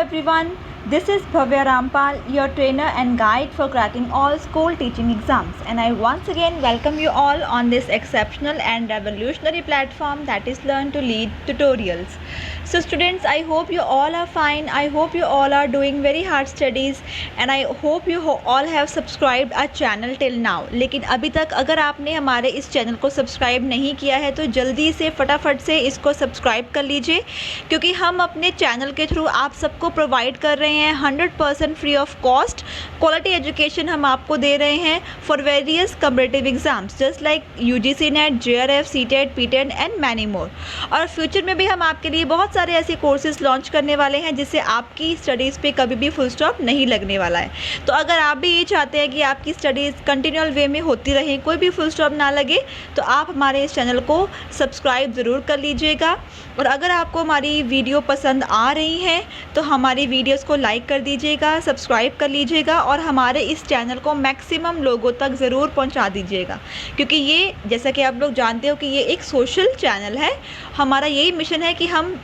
everyone, this is Bhavya Rampal, your trainer and guide for cracking all school teaching exams, and I once again welcome you all on this exceptional and revolutionary platform that is Learn to Lead Tutorials. So students, I hope you all are fine. I hope you all are doing very hard studies and I hope you all have subscribed our channel till now. लेकिन अभी तक अगर आपने हमारे इस channel को subscribe नहीं किया है तो जल्दी से फटाफट से इसको सब्सक्राइब कर लीजिए, क्योंकि हम अपने चैनल के थ्रू आप सबको प्रोवाइड कर रहे हैं 100% free of cost quality education हम आपको दे रहे हैं for various competitive exams just like UGC net, JRF, CTET, PTET and many more. और फ्यूचर में भी हम आपके लिए बहुत सारे ऐसे कोर्सेज लॉन्च करने वाले हैं जिससे आपकी स्टडीज़ पे कभी भी फुल स्टॉप नहीं लगने वाला है। तो अगर आप भी ये चाहते हैं कि आपकी स्टडीज़ कंटिन्यूअल वे में होती रहें, कोई भी फुल स्टॉप ना लगे, तो आप हमारे इस चैनल को सब्सक्राइब ज़रूर कर लीजिएगा। और अगर आपको हमारी वीडियो पसंद आ रही हैं तो हमारी वीडियोस को लाइक कर दीजिएगा, सब्सक्राइब कर लीजिएगा और हमारे इस चैनल को मैक्सिमम लोगों तक ज़रूर पहुंचा दीजिएगा, क्योंकि ये जैसा कि आप लोग जानते हो कि ये एक सोशल चैनल है। हमारा यही मिशन है कि हम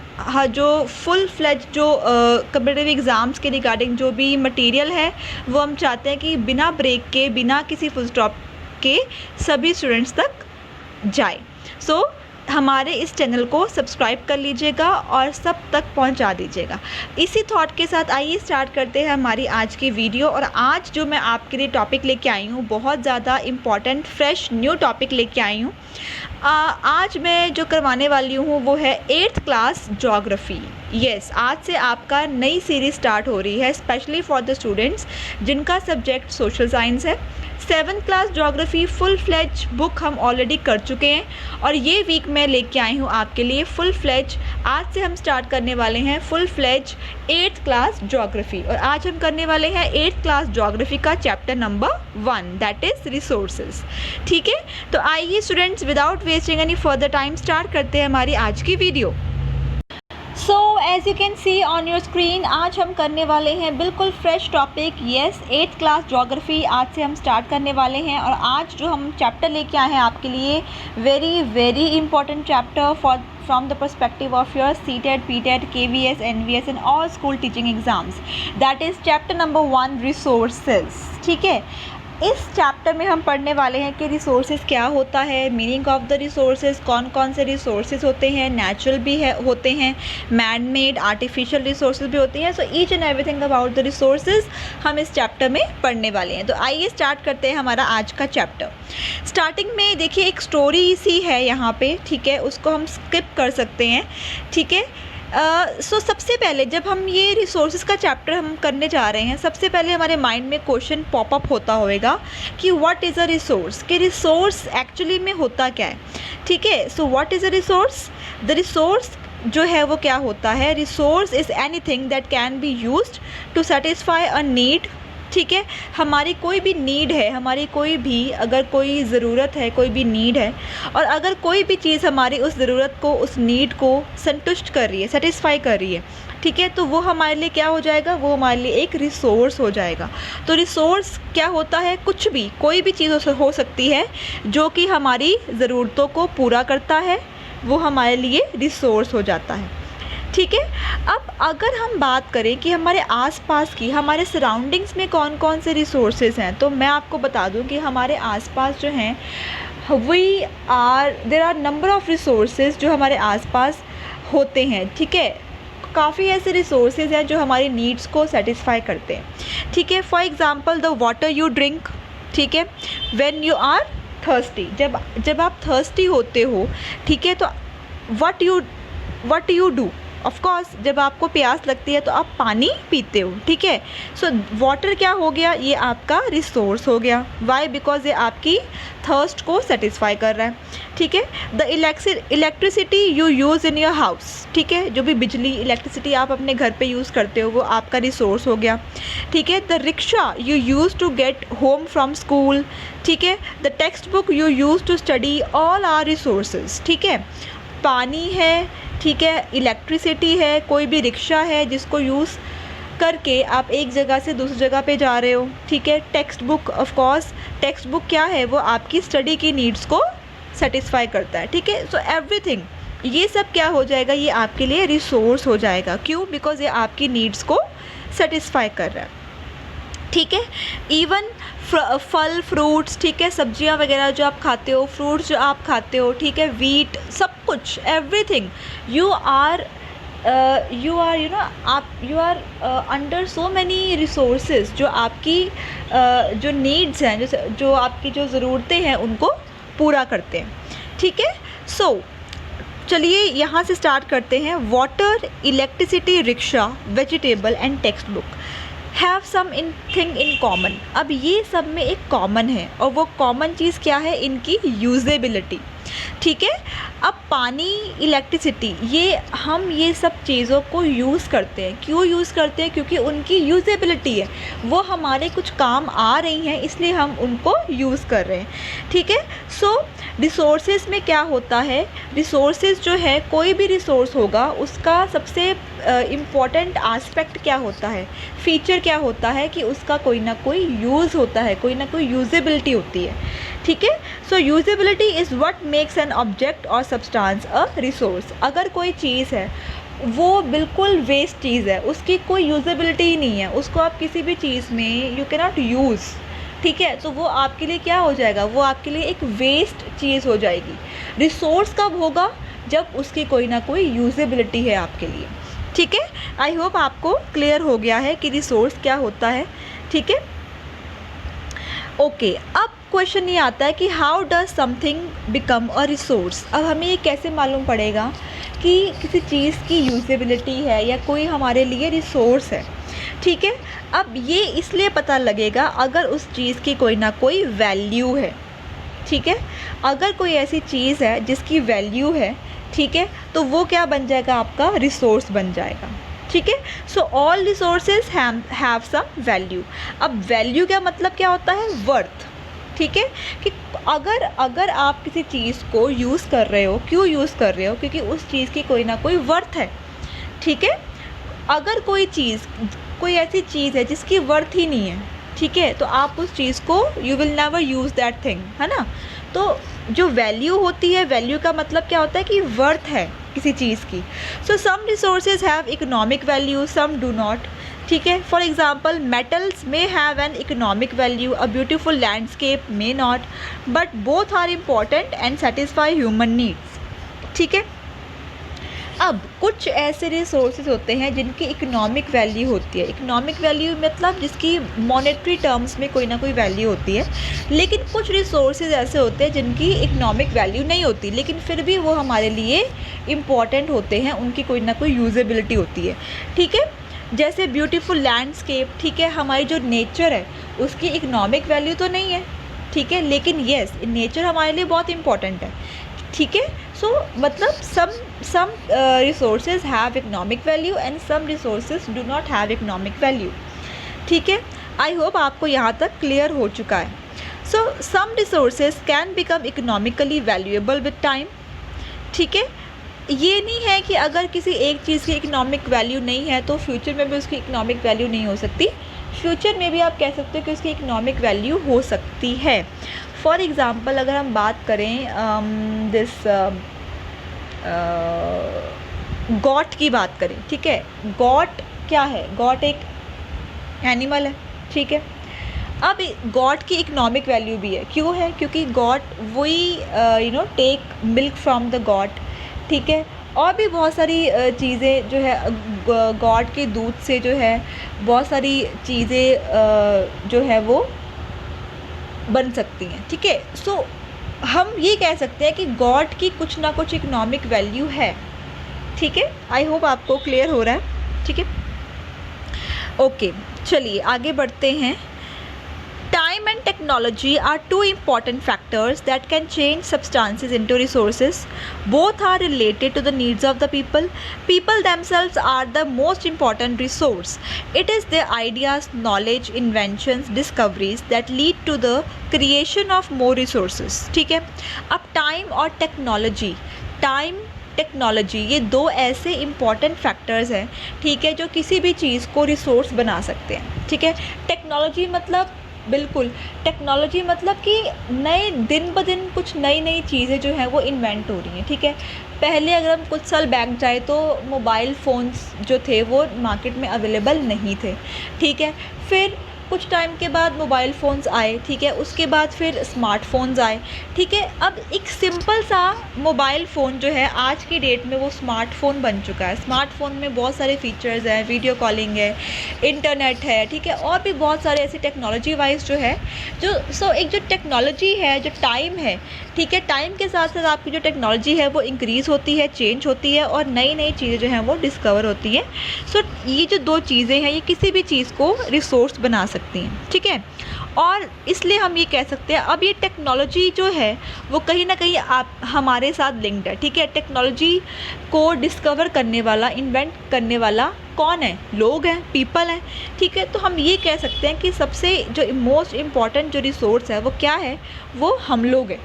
जो फुल फ्लेज जो कॉम्पिटिटिव एग्ज़ाम्स के रिगार्डिंग जो भी मटेरियल है वो हम चाहते हैं कि बिना ब्रेक के, बिना किसी फुल स्टॉप के सभी स्टूडेंट्स तक जाए। सो हमारे इस चैनल को सब्सक्राइब कर लीजिएगा और सब तक पहुंचा दीजिएगा। इसी थॉट के साथ आइए स्टार्ट करते हैं हमारी आज की वीडियो। और आज जो मैं आपके लिए टॉपिक लेके आई हूँ बहुत ज़्यादा इम्पॉर्टेंट फ्रेश न्यू टॉपिक लेके आई हूँ। आज मैं जो करवाने वाली हूँ वो है 8th क्लास ज्योग्राफी। यस, आज से आपका नई सीरीज़ स्टार्ट हो रही है स्पेशली फॉर द स्टूडेंट्स जिनका सब्जेक्ट सोशल साइंस है। 7th class geography full fledge book हम ऑलरेडी कर चुके हैं और ये वीक मैं लेके आई हूँ आपके लिए फुल फ्लेज। आज से हम स्टार्ट करने वाले हैं full fledge 8th class geography. और आज हम करने वाले हैं 8th क्लास ज्योग्राफी का chapter number 1 that is resources. ठीक है, तो आइए students without wasting any further time start करते हैं हमारी आज की video. So as you can see on your screen, आज हम करने वाले हैं बिल्कुल fresh topic. Yes, 8th class geography आज से हम स्टार्ट करने वाले हैं। और आज जो हम चैप्टर लेके आए हैं आपके लिए very very important chapter for from the perspective of your CTET, PTET, KVS, NVS and all school teaching exams, that is chapter number 1 resources। ठीक है, इस चैप्टर में हम पढ़ने वाले हैं कि रिसोर्सेज क्या होता है, मीनिंग ऑफ द रिसोर्सेज, कौन कौन से रिसोर्सेज होते हैं, नेचुरल भी है होते हैं, मैन मेड, आर्टिफिशियल रिसोर्सेज भी होते हैं। So each and everything about the resources हम इस चैप्टर में पढ़ने वाले हैं। तो आइए स्टार्ट करते हैं हमारा आज का चैप्टर। स्टार्टिंग में देखिए एक स्टोरी सी है यहाँ पे, ठीक है, उसको हम स्किप कर सकते हैं। ठीक है, सो सबसे पहले जब हम ये रिसोर्सेज का चैप्टर हम करने जा रहे हैं, सबसे पहले हमारे माइंड में क्वेश्चन पॉपअप होता होगा कि व्हाट इज़ अ रिसोर्स, कि रिसोर्स एक्चुअली में होता क्या है। ठीक है, so what is a resource? The resource जो है वो क्या होता है? Resource is anything that can be used to satisfy a need. ठीक है, हमारी कोई भी नीड है, हमारी कोई भी अगर कोई ज़रूरत है, कोई भी नीड है, और अगर कोई भी चीज़ हमारी उस ज़रूरत को, उस नीड को संतुष्ट कर रही है, सेटिस्फाई कर रही है, ठीक है, तो वो हमारे लिए क्या हो जाएगा? वो हमारे लिए एक रिसोर्स हो जाएगा। तो रिसोर्स क्या होता है? कुछ भी, कोई भी चीज़ हो सकती है जो कि हमारी ज़रूरतों को पूरा करता है, वो हमारे लिए रिसोर्स हो जाता है। ठीक है, अब अगर हम बात करें कि हमारे आसपास की, हमारे सराउंडिंग्स में कौन कौन से रिसोर्सेज हैं, तो मैं आपको बता दूं कि हमारे आसपास जो हैं there are number of resources जो हमारे आसपास होते हैं। ठीक है, काफ़ी ऐसे रिसोर्सेज हैं जो हमारी नीड्स को सेटिस्फाई करते हैं। ठीक है, for example the water you drink. ठीक है, व्हेन यू आर थर्स्टी, जब आप थर्स्टी होते हो, ठीक है, तो what you do, of course जब आपको प्यास लगती है तो आप पानी पीते हो। ठीक है, सो वाटर क्या हो गया? ये आपका रिसोर्स हो गया। वाई? बिकॉज ये आपकी थर्स्ट को सेटिस्फाई कर रहा है। ठीक है, the electricity you use in your house. ठीक है, जो भी बिजली, इलेक्ट्रिसिटी आप अपने घर पे यूज़ करते हो वो आपका रिसोर्स हो गया। ठीक है, the rickshaw you use to get home from school. ठीक है, the text book you use to study, all are resources. ठीक है, पानी है, ठीक है, इलेक्ट्रिसिटी है, कोई भी रिक्शा है जिसको यूज़ करके आप एक जगह से दूसरी जगह पे जा रहे हो। ठीक है, text book, of course text book क्या है? वो आपकी स्टडी की नीड्स को सेटिस्फाई करता है। ठीक है, सो एवरीथिंग ये सब क्या हो जाएगा, ये आपके लिए रिसोर्स हो जाएगा। क्यों? बिकॉज ये आपकी नीड्स को सेटिस्फाई कर रहा है। ठीक है, इवन फल फ्रूट्स, ठीक है, सब्जियां वगैरह जो आप खाते हो, फ्रूट्स जो आप खाते हो, ठीक है, वीट, सब कुछ, everything, you are you know आप you are under so many resources जो आपकी जो नीड्स हैं, जो आपकी जो ज़रूरतें हैं उनको पूरा करते हैं। ठीक है, सो चलिए यहाँ से स्टार्ट करते हैं। Water, electricity, rickshaw, vegetable and text book have some in thing in common. अब ये सब में एक कॉमन है, और वो कॉमन चीज़ क्या है? इनकी यूजेबिलिटी। ठीक है, अब पानी, इलेक्ट्रिसिटी, हम ये सब चीज़ों को यूज़ करते हैं। क्यों यूज़ करते हैं? क्योंकि उनकी यूजेबिलिटी है, वो हमारे कुछ काम आ रही हैं, इसलिए हम उनको यूज़ कर रहे हैं। ठीक है, सो रिसोर्सेज में क्या होता है, रिसोर्सेज जो है, कोई भी रिसोर्स होगा उसका सबसे इम्पॉर्टेंट आस्पेक्ट क्या होता है, फीचर क्या होता है कि उसका कोई ना कोई यूज़ होता है, कोई ना कोई यूजेबिलिटी होती है। ठीक है, so usability is what makes an object और सब्सटेंस अ रिसोर्स। अगर कोई चीज़ है वो बिल्कुल वेस्ट चीज़ है, उसकी कोई यूजेबिलिटी ही नहीं है, उसको आप किसी भी चीज़ में यू कैन नॉट यूज़, ठीक है, तो वो आपके लिए क्या हो जाएगा? वो आपके लिए एक वेस्ट चीज़ हो जाएगी। रिसोर्स कब होगा? जब उसकी कोई ना कोई यूजेबिलिटी है आपके लिए। ठीक है, आई होप आपको क्लियर हो गया है कि रिसोर्स क्या होता है। ठीक है, ओके, अब क्वेश्चन ये आता है कि how does something become a resource. अब हमें ये कैसे मालूम पड़ेगा कि किसी चीज़ की यूजेबिलिटी है या कोई हमारे लिए रिसोर्स है। ठीक है, अब ये इसलिए पता लगेगा अगर उस चीज़ की कोई ना कोई वैल्यू है। ठीक है, अगर कोई ऐसी चीज़ है जिसकी वैल्यू है, ठीक है, तो वो क्या बन जाएगा? आपका रिसोर्स बन जाएगा। ठीक है, so all resources have some value. अब वैल्यू का मतलब क्या होता है? वर्थ। ठीक है, कि अगर आप किसी चीज़ को यूज़ कर रहे हो, क्यों यूज़ कर रहे हो? क्योंकि उस चीज़ की कोई ना कोई वर्थ है। ठीक है, अगर कोई ऐसी चीज़ है जिसकी वर्थ ही नहीं है, ठीक है, तो आप उस चीज़ को you will never use that thing, है ना। तो जो वैल्यू होती है, वैल्यू का मतलब क्या होता है कि वर्थ है किसी चीज़ की। So some resources have economic value, some do not. ठीक है, for example metals may have an economic value, a beautiful landscape may not, but both are important and satisfy human needs. ठीक है, अब कुछ ऐसे रिसोर्सेज होते हैं जिनकी इकोनॉमिक वैल्यू होती है। इकोनॉमिक वैल्यू मतलब जिसकी मॉनेटरी टर्म्स में कोई ना कोई वैल्यू होती है, लेकिन कुछ रिसोर्सेज ऐसे होते हैं जिनकी इकोनॉमिक वैल्यू नहीं होती, लेकिन फिर भी वो हमारे लिए इम्पॉर्टेंट होते हैं, उनकी कोई ना कोई यूजेबिलिटी होती है। ठीक है, जैसे ब्यूटीफुल लैंडस्केप, ठीक है, हमारी जो नेचर है उसकी इकोनॉमिक वैल्यू तो नहीं है, ठीक है, लेकिन येस, नेचर हमारे लिए बहुत इम्पॉर्टेंट है। ठीक है, सो मतलब some resources have economic value and some resources do not have economic value. ठीक है, आई होप आपको यहाँ तक क्लियर हो चुका है। सो some resources can become economically valuable with time. ठीक है, ये नहीं है कि अगर किसी एक चीज़ की इकोनॉमिक वैल्यू नहीं है तो फ्यूचर में भी उसकी इकोनॉमिक वैल्यू नहीं हो सकती। फ्यूचर में भी आप कह सकते हो कि उसकी इकोनॉमिक वैल्यू हो सकती है। फॉर एग्ज़ाम्पल अगर हम बात करें गॉट की बात करें, ठीक है, गॉट क्या है? गॉट एक एनिमल है। ठीक है, अब गॉट की इकोनॉमिक वैल्यू भी है। क्यों है? क्योंकि गॉट वही take milk from the goat. ठीक है, और भी बहुत सारी चीज़ें जो है गॉट के दूध से जो है बहुत सारी चीज़ें जो है वो बन सकती हैं। ठीक है, सो हम ये कह सकते हैं कि गॉड की कुछ ना कुछ इकोनॉमिक वैल्यू है। ठीक है, आई होप आपको क्लियर हो रहा है। ठीक है, ओके, चलिए आगे बढ़ते हैं। Time and technology are two important factors that can change substances into resources. Both are related to the needs of the people. People themselves are the most important resource. It is their ideas, knowledge, inventions, discoveries that lead to the creation of more resources. ठीक है, अब time और technology ये दो ऐसे important factors हैं, ठीक है, जो किसी भी चीज़ को रिसोर्स बना सकते हैं। ठीक है, टेक्नोलॉजी मतलब बिल्कुल। टेक्नोलॉजी मतलब कि नए दिन ब दिन कुछ नई नई चीज़ें जो हैं वो इन्वेंट हो रही हैं, ठीक है। पहले अगर हम कुछ साल बैक जाए तो मोबाइल फ़ोन्स जो थे वो मार्केट में अवेलेबल नहीं थे, ठीक है। फिर कुछ टाइम के बाद मोबाइल फ़ोन्स आए, ठीक है। उसके बाद फिर स्मार्टफ़ोन्स आए, ठीक है। अब एक सिंपल सा मोबाइल फ़ोन जो है आज की डेट में वो स्मार्टफ़ोन बन चुका है। स्मार्टफ़ोन में बहुत सारे फ़ीचर्स हैं, वीडियो कॉलिंग है, इंटरनेट है, ठीक है, और भी बहुत सारे ऐसी टेक्नोलॉजी वाइज़ जो है जो एक जो टेक्नोलॉजी है, जो टाइम है, ठीक है, टाइम के साथ साथ आपकी जो टेक्नोलॉजी है वो इंक्रीज़ होती है, चेंज होती है और नई नई चीज़ें जो हैं वो डिस्कवर होती हैं। सो ये जो दो चीज़ें हैं ये किसी भी चीज़ को रिसोर्स बना सकती हैं, ठीक है। और इसलिए हम ये कह सकते हैं अब ये टेक्नोलॉजी जो है वो कहीं ना कहीं आप हमारे साथ लिंक्ड है, ठीक है। टेक्नोलॉजी को डिस्कवर करने वाला, इन्वेंट करने वाला कौन है? लोग हैं, पीपल हैं, ठीक है। तो हम ये कह सकते हैं कि सबसे जो मोस्ट इम्पॉर्टेंट जो रिसोर्स है वो क्या है? वो हम लोग हैं,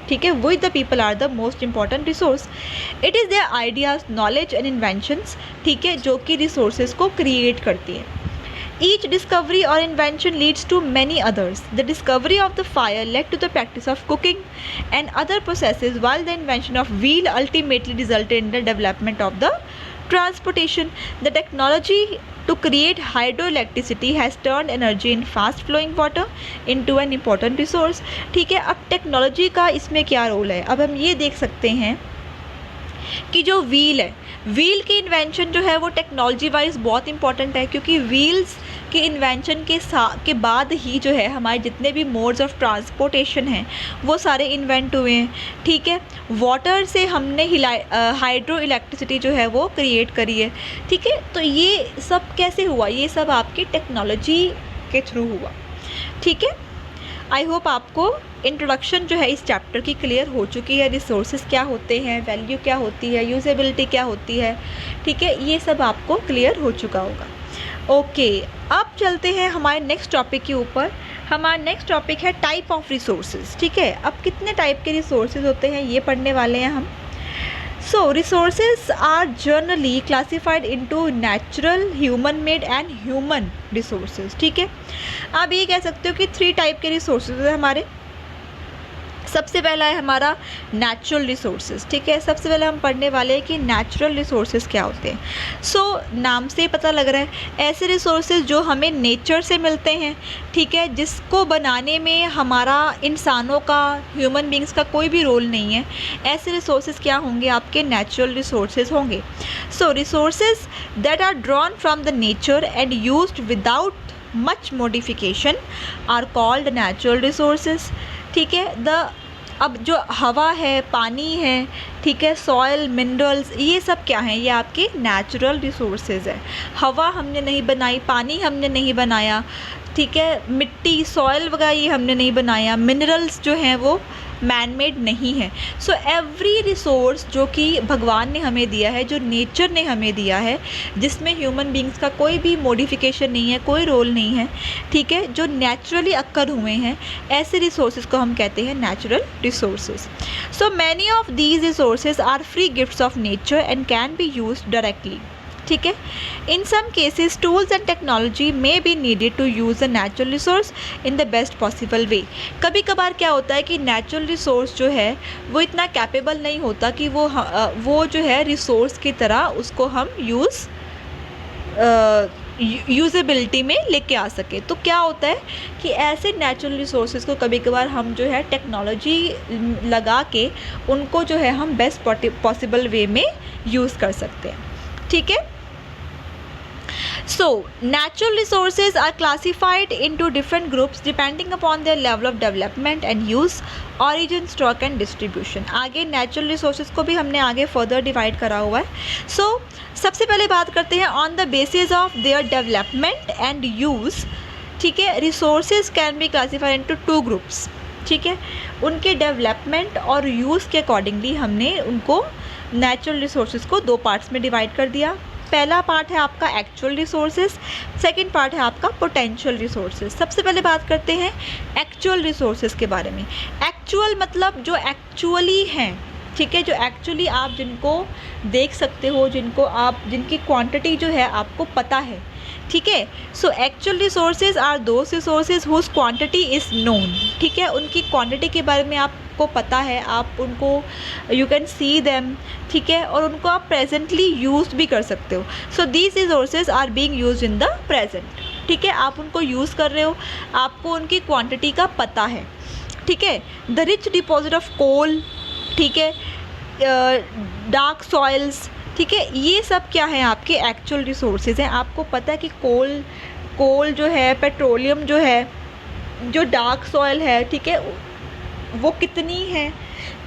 ठीक है। We the people are the most important resource. It is their ideas, knowledge and inventions, ठीक है, जो कि रिसोर्सेज को क्रिएट करती है। Each discovery or invention leads to many others. The discovery of the fire led to the practice of cooking and other processes, while the invention of wheel ultimately resulted in the development of the transportation. The technology to create hydroelectricity has turned energy in fast flowing water into an important resource. ठीक है, अब technology का इसमें क्या role है? अब हम ये देख सकते हैं कि जो व्हील है, व्हील की इन्वेंशन जो है वो टेक्नोलॉजी वाइज बहुत इंपॉर्टेंट है, क्योंकि व्हील्स के इन्वेंशन के बाद ही जो है हमारे जितने भी मोड्स ऑफ ट्रांसपोर्टेशन हैं वो सारे इन्वेंट हुए हैं, ठीक है। वाटर से हमने हाइड्रो इलेक्ट्रिसिटी जो है वो क्रिएट करी है, ठीक है। तो ये सब कैसे हुआ? ये सब आपकी टेक्नोलॉजी के थ्रू हुआ, ठीक है। आई होप आपको इंट्रोडक्शन जो है इस चैप्टर की क्लियर हो चुकी है। रिसोर्सेज क्या होते हैं, वैल्यू क्या होती है, यूजेबिलिटी क्या होती है, ठीक है, ये सब आपको क्लियर हो चुका होगा। ओके, अब चलते हैं हमारे नेक्स्ट टॉपिक के ऊपर। हमारा नेक्स्ट टॉपिक है टाइप ऑफ रिसोर्सेज, ठीक है। अब कितने टाइप के रिसोर्सेज होते हैं ये पढ़ने वाले हैं हम। So resources are generally classified into natural, human made and human resources, ठीक है। आप ये कह सकते हो कि 3 टाइप के रिसोर्सेज हैं हमारे। सबसे पहला है हमारा नेचुरल रिसोर्सेज, ठीक है। सबसे पहले हम पढ़ने वाले हैं कि नेचुरल रिसोर्सेज क्या होते हैं। सो नाम से ही पता लग रहा है, ऐसे रिसोर्सेज जो हमें नेचर से मिलते हैं, ठीक है, जिसको बनाने में हमारा इंसानों का, ह्यूमन बींग्स का कोई भी रोल नहीं है। ऐसे रिसोर्सेज क्या होंगे? आपके नेचुरल रिसोर्सेज होंगे। So resources that are drawn from the nature and used without much modification are called natural resources, ठीक है। अब जो हवा है, पानी है, ठीक है, सॉइल, मिनरल्स, ये सब क्या हैं? ये आपके नेचुरल रिसोर्सेज है। हवा हमने नहीं बनाई, पानी हमने नहीं बनाया, ठीक है, मिट्टी, सॉइल वगैरह ये हमने नहीं बनाया, मिनरल्स जो हैं वो मैन मेड नहीं है। सो एवरी रिसोर्स जो कि भगवान ने हमें दिया है, जो नेचर ने हमें दिया है, जिसमें ह्यूमन बींग्स का कोई भी मॉडिफिकेशन नहीं है, कोई रोल नहीं है, ठीक है, जो नेचुरली अक्कर हुए हैं, ऐसे रिसोर्सेज को हम कहते हैं natural resources. So many of these resources are free gifts of nature and can be used directly, ठीक है। In some cases tools and technology may be needed to use a natural resource in the best possible way. कभी कभार क्या होता है कि natural resource जो है वो इतना कैपेबल नहीं होता कि वो जो है रिसोर्स की तरह उसको हम यूजेबिलिटी में लेके आ सके। तो क्या होता है कि ऐसे नेचुरल रिसोर्सेज को कभी कभार हम जो है टेक्नोलॉजी लगा के उनको जो है हम बेस्ट पॉसिबल वे में यूज़ कर सकते हैं, ठीक है। So, natural resources are classified into different groups depending upon their level of development and use, origin, stock and distribution. आगे natural resources को भी हमने आगे further divide करा हुआ है। So, सबसे पहले बात करते हैं on the basis of their development and use, ठीक है। Resources can be classified into 2 groups, ठीक है। उनके डेवलपमेंट और यूज़ के अकॉर्डिंगली हमने उनको नेचुरल रिसोर्सेज को 2 पार्ट्स में डिवाइड कर दिया। पहला पार्ट है आपका एक्चुअल रिसोर्सेज, सेकंड पार्ट है आपका पोटेंशियल रिसोर्सेज। सबसे पहले बात करते हैं एक्चुअल रिसोर्सेज के बारे में। एक्चुअल मतलब जो एक्चुअली हैं, ठीक है, जो एक्चुअली आप जिनको देख सकते हो, जिनको आप जिनकी क्वांटिटी जो है आपको पता है ठीक है। So actual resources are those resources whose quantity is known, ठीक है, उनकी क्वांटिटी के बारे में आपको पता है, आप उनको यू कैन सी देम, ठीक है, और उनको आप प्रेजेंटली यूज भी कर सकते हो। So these resources are being used in the present, ठीक है, आप उनको यूज़ कर रहे हो, आपको उनकी क्वांटिटी का पता है, ठीक है। The rich deposit of coal, ठीक है, डार्क सॉइल्स, ठीक है, ये सब क्या है आपके एक्चुअल रिसोर्सेज हैं। आपको पता है कि कोल जो है, पेट्रोलियम जो है, जो डार्क सॉइल है, ठीक है, वो कितनी है,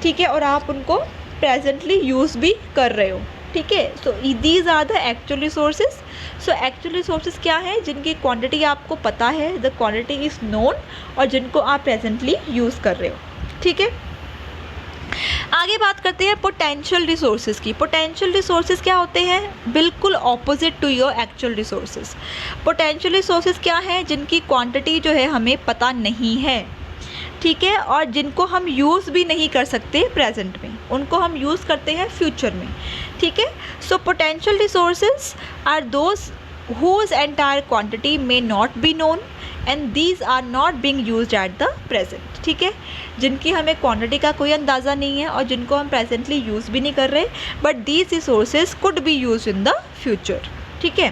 ठीक है, और आप उनको प्रेजेंटली यूज़ भी कर रहे हो, ठीक है। So these are the actual resources. So actual resources क्या है, जिनकी क्वांटिटी आपको पता है, द क्वांटिटी इज़ नोन, और जिनको आप प्रेजेंटली यूज़ कर रहे हो, ठीक है। आगे बात करते हैं पोटेंशियल रिसोर्सेज की। पोटेंशियल रिसोर्सेज क्या होते हैं, बिल्कुल opposite to your actual resources. Potential resources क्या है, जिनकी क्वांटिटी जो है हमें पता नहीं है, ठीक है, और जिनको हम यूज़ भी नहीं कर सकते प्रेजेंट में, उनको हम यूज़ करते हैं फ्यूचर में, ठीक है। So potential resources are those whose entire quantity may not be known and these are not being used at the present, ठीक है, जिनकी हमें क्वांटिटी का कोई अंदाज़ा नहीं है और जिनको हम प्रेजेंटली यूज़ भी नहीं कर रहे, but these resources could be use in the future, ठीक है।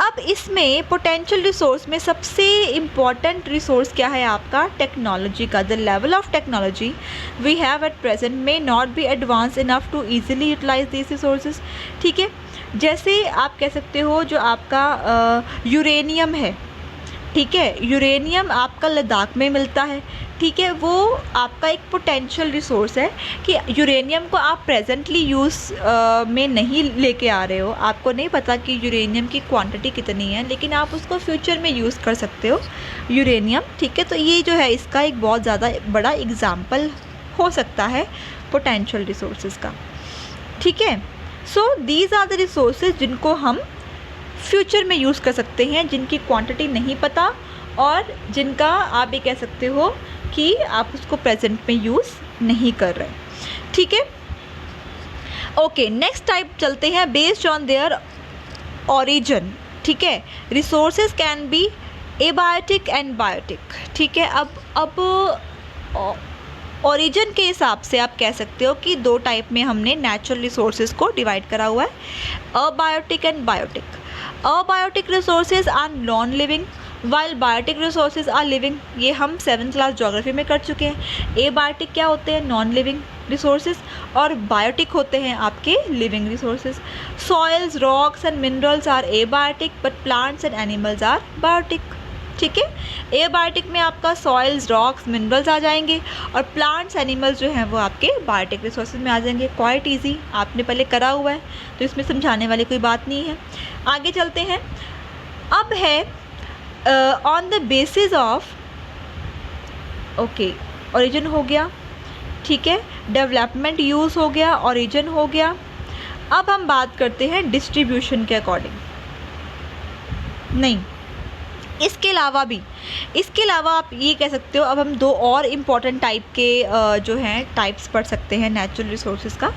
अब इसमें पोटेंशियल रिसोर्स में सबसे इम्पॉर्टेंट रिसोर्स क्या है आपका, टेक्नोलॉजी का। The level of technology we have at present may not be advance enough to easily utilise this resources, ठीक है। जैसे आप कह सकते हो जो आपका यूरेनियम है, ठीक है, यूरेनियम आपका लद्दाख में मिलता है, ठीक है, वो आपका एक पोटेंशियल रिसोर्स है कि यूरेनियम को आप प्रेजेंटली यूज़ में नहीं लेके आ रहे हो, आपको नहीं पता कि यूरेनियम की क्वांटिटी कितनी है, लेकिन आप उसको फ्यूचर में यूज़ कर सकते हो यूरेनियम, ठीक है। तो ये जो है इसका एक बहुत ज़्यादा बड़ा एग्जाम्पल हो सकता है पोटेंशियल रिसोर्सेज का, ठीक है। So these are the resources जिनको हम फ्यूचर में यूज़ कर सकते हैं, जिनकी क्वांटिटी नहीं पता और जिनका आप ये कह सकते हो कि आप उसको प्रेजेंट में यूज़ नहीं कर रहे, ठीक है। ओके, नेक्स्ट टाइप चलते हैं, बेस्ड ऑन देयर ओरिजिन, ठीक है। Resources can be abiotic and biotic, ठीक है। अब ओरिजिन के हिसाब से आप कह सकते हो कि दो टाइप में हमने नेचुरल रिसोर्सेज को डिवाइड करा हुआ है, abiotic and biotic. Abiotic resources are non living while biotic resources are living, ये हम 7th क्लास ज्योग्राफी में कर चुके हैं। एबायोटिक क्या होते हैं, नॉन लिविंग रिसोर्सेज, और बायोटिक होते हैं आपके living resources. Soils, rocks and minerals are abiotic but plants and animals are biotic, ठीक है। एबायोटिक में आपका सॉइल्स, रॉक्स, मिनरल्स आ जाएंगे और प्लांट्स, एनिमल्स जो हैं वो आपके बायोटिक रिसोर्सेज में आ जाएंगे। क्वाइट ईजी, आपने पहले करा हुआ है तो इसमें समझाने वाली कोई बात नहीं है। आगे चलते हैं, अब है on the basis of, okay, origin हो गया, ठीक है, डेवलपमेंट यूज़ हो गया, ओरिजिन हो गया। अब हम बात करते हैं डिस्ट्रीब्यूशन के अकॉर्डिंग, नहीं, इसके अलावा आप ये कह सकते हो, अब हम दो और इम्पॉर्टेंट टाइप के जो हैं टाइप्स पढ़ सकते हैं नेचुरल रिसोर्सेज का।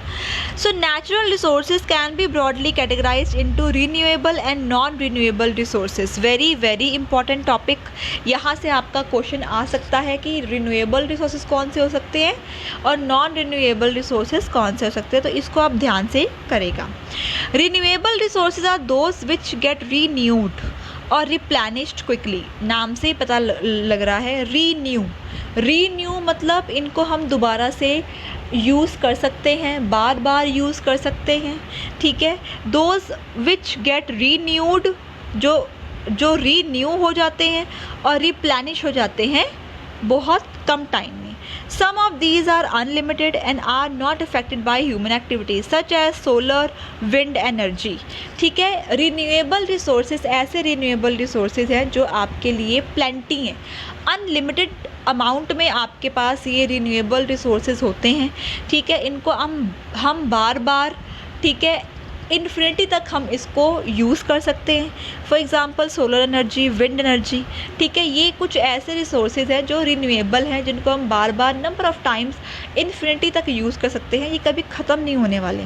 So natural resources can B broadly categorised into renewable and non renewable resources. Very very important topic, यहाँ से आपका क्वेश्चन आ सकता है कि रिन्यूएबल रिसोर्सेज कौन से हो सकते हैं और नॉन रिन्यूएबल रिसोर्सेज कौन से हो सकते हैं, तो इसको आप ध्यान से करेगा। Renewable resources are those which get renewed और रिप्लेनिश्ड क्विकली, नाम से ही पता लग रहा है। रीन्यू मतलब इनको हम दोबारा से यूज़ कर सकते हैं, बार बार यूज़ कर सकते हैं, ठीक है। दोज विच गेट रीन्यूड, जो रीन्यू हो जाते हैं और रिप्लेनिश हो जाते हैं बहुत कम टाइम में। Some of these are unlimited and are not affected by human activities such as solar, wind energy, ठीक है। रिन्यूएबल रिसोर्सेज ऐसे रिन्यूएबल रिसोर्सेज हैं जो आपके लिए प्लेंटी हैं, अनलिमिटेड अमाउंट में आपके पास ये रिन्यूएबल रिसोर्सेज होते हैं, ठीक है। इनको हम बार बार, ठीक है, इन्फिनिटी तक हम इसको यूज़ कर सकते हैं। For example solar energy, wind energy, ठीक है, ये कुछ ऐसे रिसोर्सेज हैं जो रिन्यूएबल हैं, जिनको हम बार बार नंबर ऑफ़ टाइम्स इन्फिनिटी तक यूज़ कर सकते हैं, ये कभी ख़त्म नहीं होने वाले।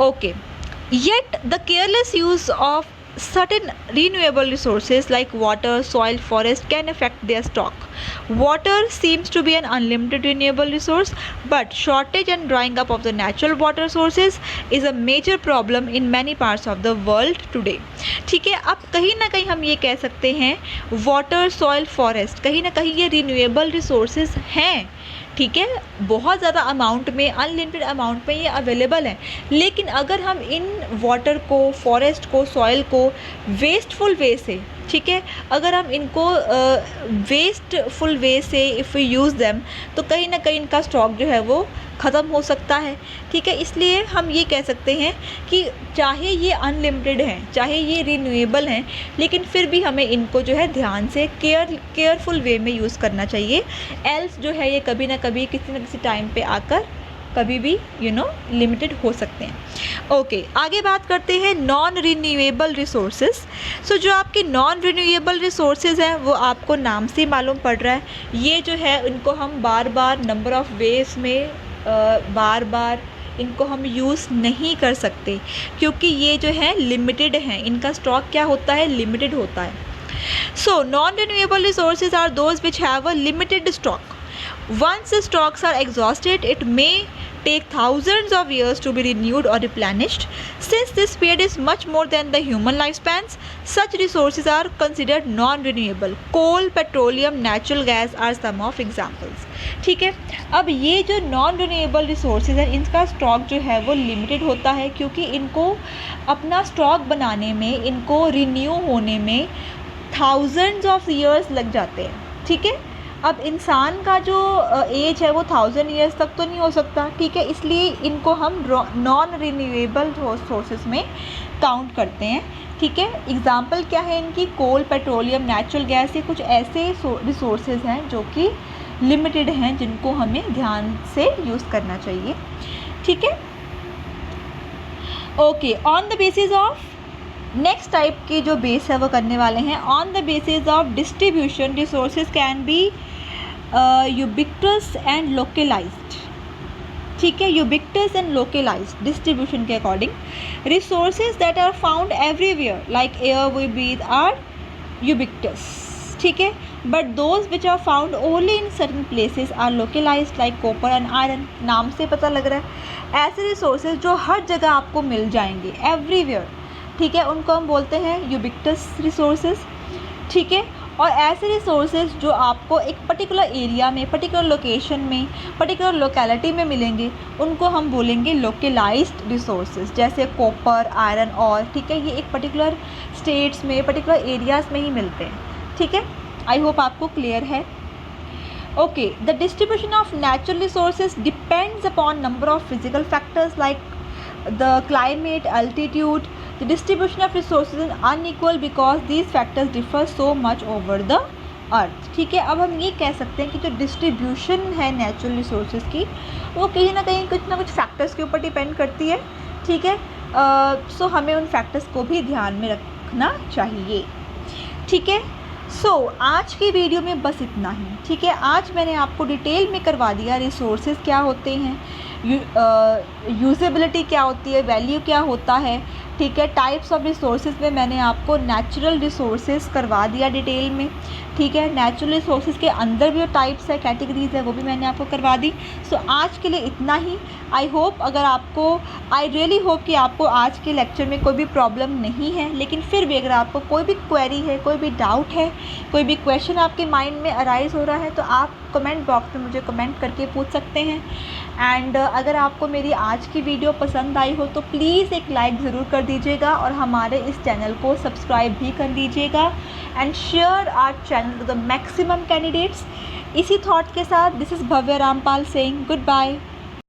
Okay, yet the careless use of certain renewable resources like water, soil, forest can affect their stock. Water seems to be an unlimited renewable resource, but shortage and drying up of the natural water sources is a major problem in many parts of the world today. ठीक है, अब कहीं ना कहीं हम ये कह सकते हैं वाटर, सॉइल, फॉरेस्ट कहीं ना कहीं ये रिन्यूएबल रिसोर्सेज हैं, ठीक है, बहुत ज़्यादा अमाउंट में, अनलिमिटेड अमाउंट में ये अवेलेबल है। लेकिन अगर हम इन वाटर को, फॉरेस्ट को, सॉइल को वेस्टफुल वे से, ठीक है, अगर हम इनको वेस्टफुल वे से इफ़ वी यूज़ देम, तो कहीं ना कहीं इनका स्टॉक जो है वो ख़त्म हो सकता है, ठीक है। इसलिए हम ये कह सकते हैं कि चाहे ये अनलिमिटेड हैं, चाहे ये रिन्यूएबल हैं, लेकिन फिर भी हमें इनको जो है ध्यान से केयरफुल वे में यूज़ करना चाहिए, एल्स जो है ये कभी ना कभी किसी न किसी टाइम पे आकर कभी भी लिमिटेड हो सकते हैं। ओके, आगे बात करते हैं नॉन रिन्यूएबल रिसोर्सेज। सो जो आपके नॉन रिन्यूएबल रिसोर्सेज हैं वो आपको नाम से मालूम पड़ रहा है, ये जो है इनको हम बार बार नंबर ऑफ़ वेज में बार बार इनको हम यूज़ नहीं कर सकते, क्योंकि ये जो है लिमिटेड हैं, इनका स्टॉक क्या होता है, लिमिटेड होता है। So non renewable resources are those which have a limited stock. Once the stocks are exhausted, it may take thousands of years to be renewed or replenished. Since this period is much more than the human lifespans, such resources are considered non-renewable. Coal, petroleum, natural gas are some of examples. ठीक है, अब ये जो non renewable resources हैं इनका stock जो है वो लिमिटेड होता है, क्योंकि इनको अपना स्टॉक बनाने में, इनको रिन्यू होने में थाउजेंड्स ऑफ ईयर्स लग जाते हैं, ठीक है। अब इंसान का जो एज है वो 1000 ईयर्स तक तो नहीं हो सकता, ठीक है, इसलिए इनको हम नॉन रिन्यूएबल सोर्सेज में काउंट करते हैं, ठीक है। एग्जांपल क्या है इनकी, कोल, पेट्रोलियम, नेचुरल गैस, ये कुछ ऐसे रिसोर्सेज हैं जो कि लिमिटेड हैं, जिनको हमें ध्यान से यूज़ करना चाहिए, ठीक है। Okay, on the basis of next type की जो बेस है वो करने वाले हैं, on the basis of distribution resources can be ubiquitous and localised, ठीक है, यूबिक्टस एंड लोकलाइज्ड डिस्ट्रीब्यूशन के according. Resources that are found everywhere like air we breathe are ubiquitous, ठीक है, but those which are found only in certain places are localised like copper and iron. नाम से पता लग रहा है ऐसे रिसोर्सेज जो हर जगह आपको मिल जाएंगे, एवरीवेयर, ठीक है, उनको हम बोलते हैं यूबिक्टस रिसोर्सेज, ठीक है। और ऐसे रिसोर्सेज जो आपको एक पर्टिकुलर एरिया में, पर्टिकुलर लोकेशन में, पर्टिकुलर लोकेलिटी में मिलेंगे, उनको हम बोलेंगे लोकलाइज्ड रिसोर्सेज, जैसे कॉपर, आयरन और, ठीक है, ये एक पर्टिकुलर स्टेट्स में, पर्टिकुलर एरियाज़ में ही मिलते हैं, ठीक है। आई होप आपको क्लियर है। Okay, the distribution of natural resources depends upon number of physical factors like the climate, altitude. The distribution of resources is unequal because these factors differ so much over the earth, ठीक है। अब हम ये कह सकते हैं कि जो डिस्ट्रीब्यूशन है नेचुरल रिसोर्सेज की, वो कहीं ना कहीं कुछ ना कुछ फैक्टर्स के ऊपर डिपेंड करती है, ठीक है। सो हमें उन फैक्टर्स को भी ध्यान में रखना चाहिए, ठीक है। सो आज की वीडियो में बस इतना ही, ठीक है। आज मैंने आपको डिटेल में करवा दिया रिसोर्सेज क्या होते हैं, यूजेबिलिटी क्या होती है, वैल्यू क्या होता है, ठीक है। टाइप्स ऑफ रिसोर्सेज में मैंने आपको नेचुरल रिसोर्सेज करवा दिया डिटेल में, ठीक है। नेचुरल रिसोर्सेज के अंदर भी जो टाइप्स है, कैटेगरीज है, वो भी मैंने आपको करवा दी। सो आज के लिए इतना ही। आई रियली होप कि आपको आज के लेक्चर में कोई भी प्रॉब्लम नहीं है, लेकिन फिर भी अगर आपको कोई भी क्वेरी है, कोई भी डाउट है, कोई भी क्वेश्चन आपके माइंड में अराइज हो रहा है, तो आप कमेंट बॉक्स में मुझे कमेंट करके पूछ सकते हैं। एंड अगर आपको मेरी आज की वीडियो पसंद आई हो तो प्लीज़ एक लाइक ज़रूर कर दीजिएगा और हमारे इस चैनल को सब्सक्राइब भी कर लीजिएगा and share our channel to the maximum candidates. इसी थॉट के साथ this is Bhavya Rampal saying good bye.